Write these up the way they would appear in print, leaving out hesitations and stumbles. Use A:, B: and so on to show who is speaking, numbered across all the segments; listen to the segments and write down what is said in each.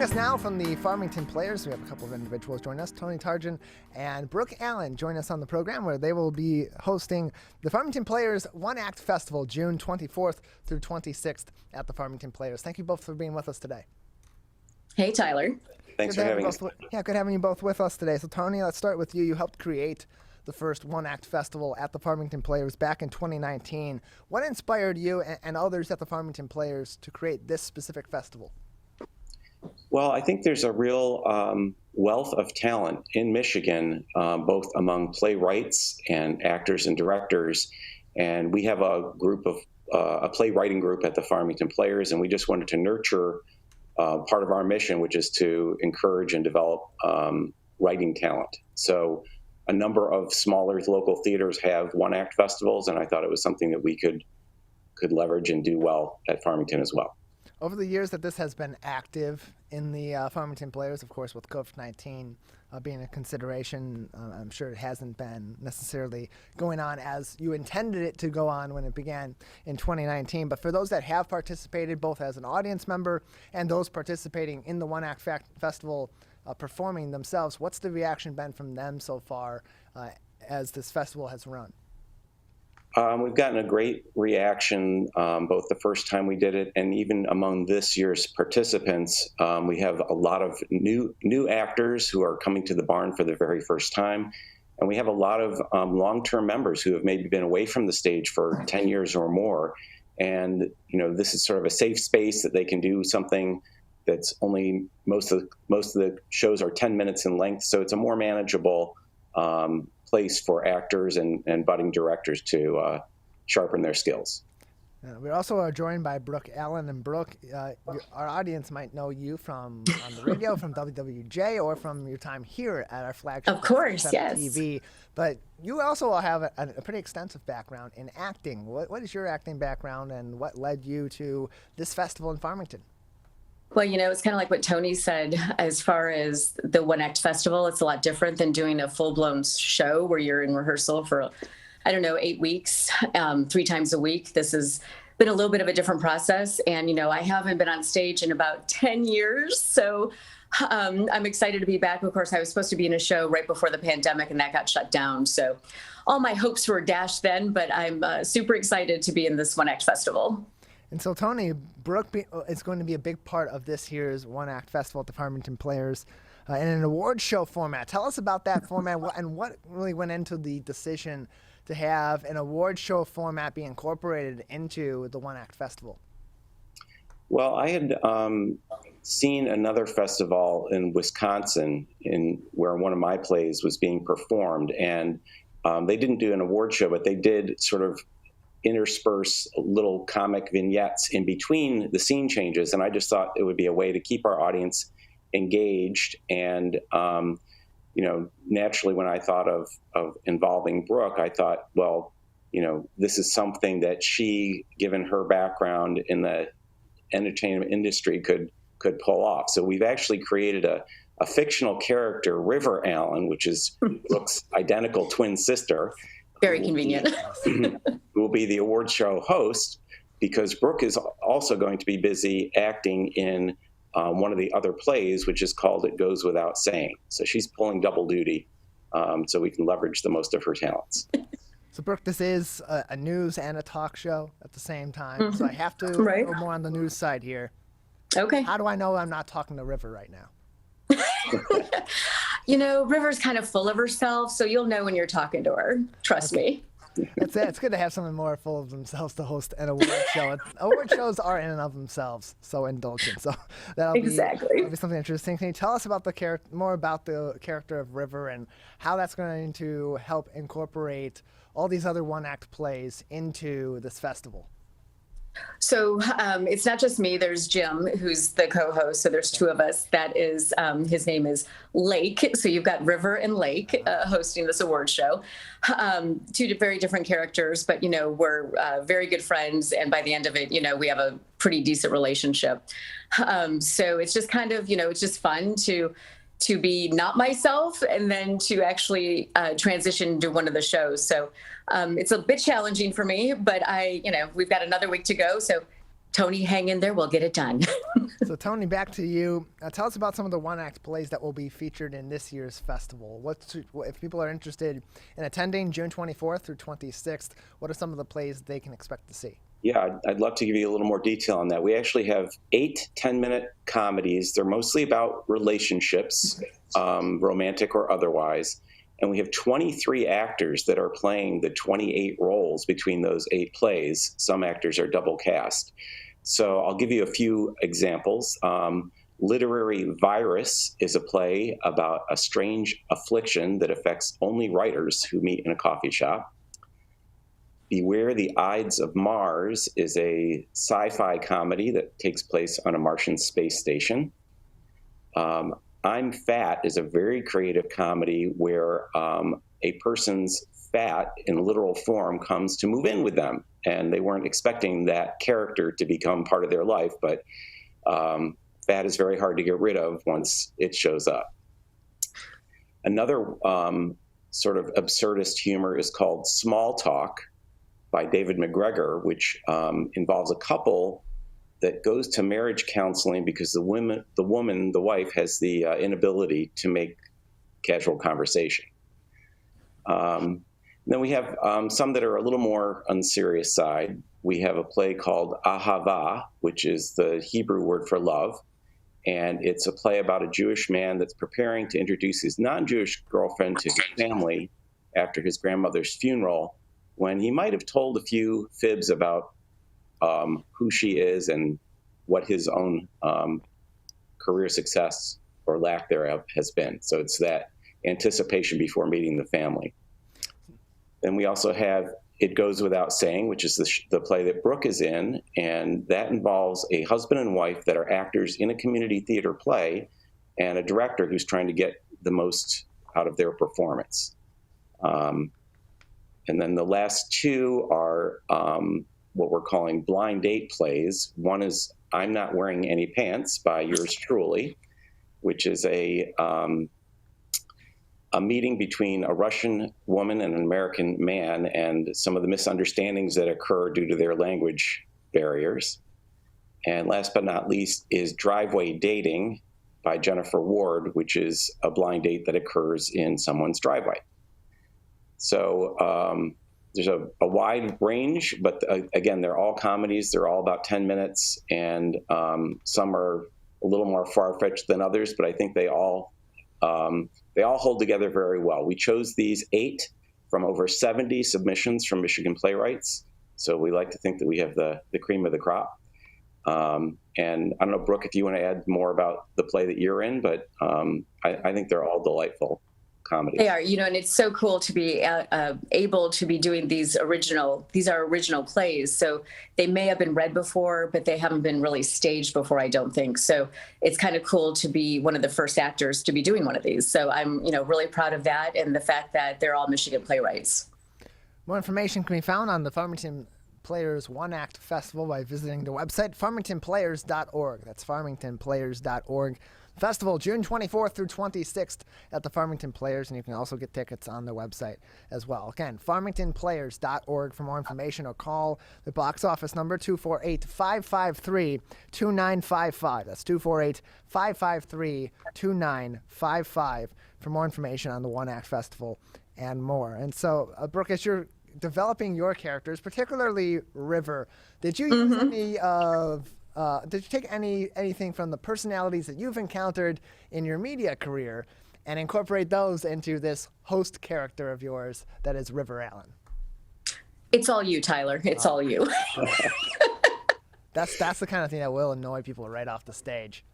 A: us now from the Farmington Players, we have a couple of individuals join us. Tony Targen and Brooke Allen join us on the program, where they will be hosting the Farmington Players One Act Festival, June 24th through 26th at the Farmington Players. Thank you both for being with us today.
B: Hey, Tyler.
C: Thanks for having us.
A: Yeah, good having you both with us today. So, Tony, let's start with you. You helped create the first One Act Festival at the Farmington Players back in 2019. What inspired you and others at the Farmington Players to create this specific festival?
C: Well, I think there's a real wealth of talent in Michigan, both among playwrights and actors and directors. And we have a group of a playwriting group at the Farmington Players, and we just wanted to nurture part of our mission, which is to encourage and develop writing talent. So a number of smaller local theaters have one-act festivals, and I thought it was something that we could leverage and do well at Farmington as well.
A: Over the years that this has been active in the Farmington Players, of course, with COVID-19 being a consideration, I'm sure it hasn't been necessarily going on as you intended it to go on when it began in 2019. But for those that have participated, both as an audience member and those participating in the One Act Festival performing themselves, what's the reaction been from them so far as this festival has run?
C: We've gotten a great reaction both the first time we did it and even among this year's participants. We have a lot of new actors who are coming to the barn for the very first time. And we have a lot of long-term members who have maybe been away from the stage for 10 years or more. And, you know, this is sort of a safe space that they can do something that's only, most of the shows are 10 minutes in length. So it's a more manageable place for actors and budding directors to sharpen their skills.
A: We also are joined by Brooke Allen. And Brooke, our audience might know you from on the radio, from WWJ, or from your time here at our flagship.
B: Of course, yes.
A: TV. But you also have a pretty extensive background in acting. What is your acting background, and what led you to this festival in Farmington?
B: Well, you know, it's kind of like what Tony said, as far as the One Act Festival, it's a lot different than doing a full-blown show where you're in rehearsal for, 8 weeks, 3 times a week. This has been a little bit of a different process. And, you know, I haven't been on stage in about 10 years. So I'm excited to be back. Of course, I was supposed to be in a show right before the pandemic, and that got shut down. So all my hopes were dashed then, but I'm super excited to be in this One Act Festival.
A: And so, Tony, Brooke is going to be a big part of this year's One Act Festival at the Farmington Players in an award show format. Tell us about that format and what really went into the decision to have an award show format be incorporated into the One Act Festival.
C: Well, I had seen another festival in Wisconsin where one of my plays was being performed, and they didn't do an award show, but they did sort of intersperse little comic vignettes in between the scene changes. And I just thought it would be a way to keep our audience engaged. And, you know, naturally when I thought of involving Brooke, I thought, well, you know, this is something that she, given her background in the entertainment industry, could pull off. So we've actually created a fictional character, River Allen, which is Brooke's identical twin sister.
B: Very convenient.
C: Who will be the award show host, because Brooke is also going to be busy acting in one of the other plays, which is called It Goes Without Saying. So she's pulling double duty so we can leverage the most of her talents.
A: So, Brooke, this is a news and a talk show at the same time. So I have to go more on the news side here.
B: Okay.
A: How do I know I'm not talking to River right now?
B: You know, River's kind of full of herself, so you'll know when you're talking to her. Trust me.
A: It's good to have someone more full of themselves to host an award show. Award shows are in and of themselves so indulgent. So that'll be something interesting. Can you tell us about more about the character of River and how that's going to help incorporate all these other one-act plays into this festival?
B: So it's not just me. There's Jim, who's the co-host. So there's 2 of us. That is, his name is Lake. So you've got River and Lake hosting this award show. 2 very different characters, but, you know, we're very good friends. And by the end of it, you know, we have a pretty decent relationship. So it's just kind of, you know, it's just fun to be not myself and then to actually transition to one of the shows. So it's a bit challenging for me, but we've got another week to go. So Tony, hang in there. We'll get it done.
A: So Tony, back to you. Tell us about some of the one-act plays that will be featured in this year's festival. If people are interested in attending June 24th through 26th, what are some of the plays they can expect to see?
C: Yeah, I'd love to give you a little more detail on that. We actually have 8 10-minute comedies. They're mostly about relationships, romantic or otherwise. And we have 23 actors that are playing the 28 roles between those 8 plays. Some actors are double cast. So I'll give you a few examples. Literary Virus is a play about a strange affliction that affects only writers who meet in a coffee shop. Beware the Ides of Mars is a sci-fi comedy that takes place on a Martian space station. I'm Fat is a very creative comedy where a person's fat in literal form comes to move in with them, and they weren't expecting that character to become part of their life, but fat is very hard to get rid of once it shows up. Another sort of absurdist humor is called Small Talk by David Mcgregor, which involves a couple that goes to marriage counseling because the wife, has the inability to make casual conversation. Then we have some that are a little more on the serious side. We have a play called Ahava, which is the Hebrew word for love. And it's a play about a Jewish man that's preparing to introduce his non-Jewish girlfriend to his family after his grandmother's funeral, when he might have told a few fibs about who she is and what his own career success or lack thereof has been. So it's that anticipation before meeting the family. Then we also have It Goes Without Saying, which is the play that Brooke is in, and that involves a husband and wife that are actors in a community theater play and a director who's trying to get the most out of their performance. And then the last 2 are what we're calling blind date plays. One is I'm Not Wearing Any Pants by yours truly, which is a meeting between a Russian woman and an American man and some of the misunderstandings that occur due to their language barriers. And last but not least is Driveway Dating by Jennifer Ward, which is a blind date that occurs in someone's driveway. So there's a wide range, but again, they're all comedies. They're all about 10 minutes, and some are a little more far-fetched than others, but I think they all hold together very well. We chose these 8 from over 70 submissions from Michigan playwrights, so we like to think that we have the cream of the crop. And I don't know, Brooke, if you want to add more about the play that you're in, but I think they're all delightful comedies.
B: They are, and it's so cool to be able to be doing these are original plays. So they may have been read before, but they haven't been really staged before, I don't think. So it's kind of cool to be one of the first actors to be doing one of these. So I'm, really proud of that, and the fact that they're all Michigan playwrights.
A: More information can be found on the Farmington Players One Act Festival by visiting the website farmingtonplayers.org. That's farmingtonplayers.org. Festival June 24th through 26th at the Farmington Players, and you can also get tickets on their website as well. Again, farmingtonplayers.org for more information, or call the box office number 248-553-2955. That's 248-553-2955 for more information on the One Act Festival and more. And so, Brooke, as you're developing your characters, particularly River, did you use any of did you take anything from the personalities that you've encountered in your media career and incorporate those into this host character of yours that is River Allen?
B: It's all you, Tyler. It's all you.
A: That's the kind of thing that will annoy people right off the stage.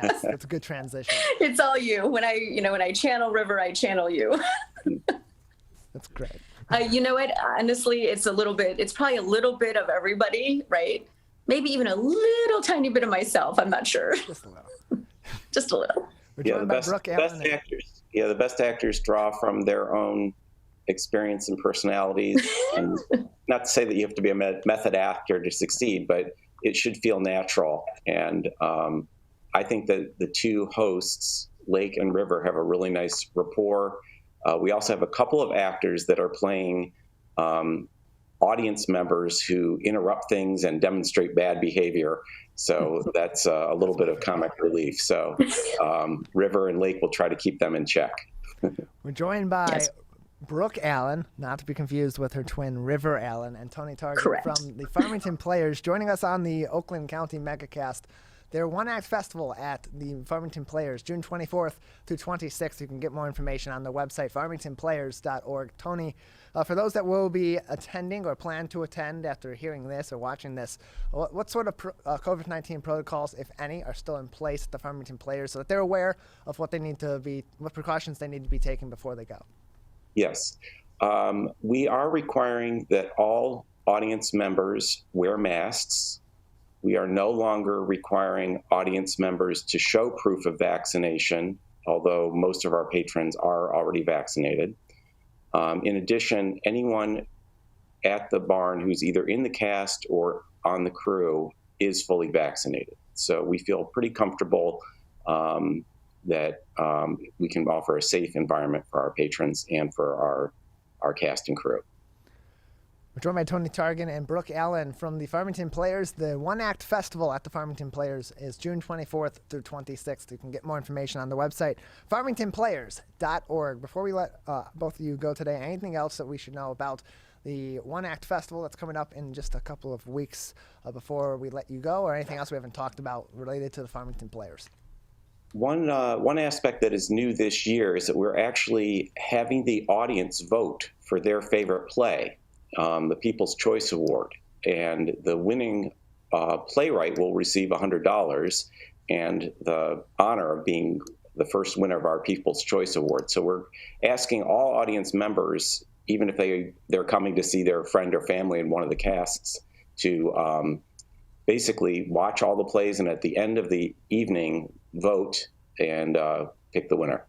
A: Yes, it's a good transition.
B: It's all you. When I channel River, I channel you.
A: That's great.
B: You know what? Honestly, it's probably a little bit of everybody, right? Maybe even a little tiny bit of myself. I'm not sure.
A: Just a little.
B: Just a little.
C: The best actors draw from their own experience and personalities. And not to say that you have to be a method actor to succeed, but it should feel natural. And I think that the 2 hosts, Lake and River, have a really nice rapport. We also have a couple of actors that are playing audience members who interrupt things and demonstrate bad behavior. So that's a little bit of comic relief. So River and Lake will try to keep them in check.
A: We're joined by Brooke Allen, not to be confused with her twin River Allen, and Tony Targan from the Farmington Players, joining us on the Oakland County Megacast. Their one-act festival at the Farmington Players, June 24th through 26th. You can get more information on the website, farmingtonplayers.org. Tony, for those that will be attending or plan to attend after hearing this or watching this, what sort of COVID-19 protocols, if any, are still in place at the Farmington Players so that they're aware of what precautions they need to be taking before they go?
C: Yes. We are requiring that all audience members wear masks. We are no longer requiring audience members to show proof of vaccination, although most of our patrons are already vaccinated. In addition, anyone at the barn who's either in the cast or on the crew is fully vaccinated. So we feel pretty comfortable that we can offer a safe environment for our patrons and for our cast and crew.
A: We're joined by Tony Targan and Brooke Allen from the Farmington Players. The one-act festival at the Farmington Players is June 24th through 26th. You can get more information on the website, farmingtonplayers.org. Before we let both of you go today, anything else that we should know about the one-act festival that's coming up in just a couple of weeks before we let you go, or anything else we haven't talked about related to the Farmington Players?
C: One aspect that is new this year is that we're actually having the audience vote for their favorite play. The People's Choice Award, and the winning playwright will receive $100 and the honor of being the first winner of our People's Choice Award. So we're asking all audience members, even if they're coming to see their friend or family in one of the casts, to basically watch all the plays and at the end of the evening vote and pick the winner.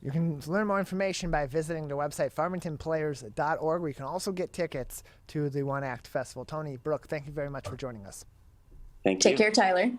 A: You can learn more information by visiting the website, farmingtonplayers.org, where you can also get tickets to the One Act Festival. Tony, Brooke, thank you very much for joining us.
C: Thank you.
B: Take care, Tyler.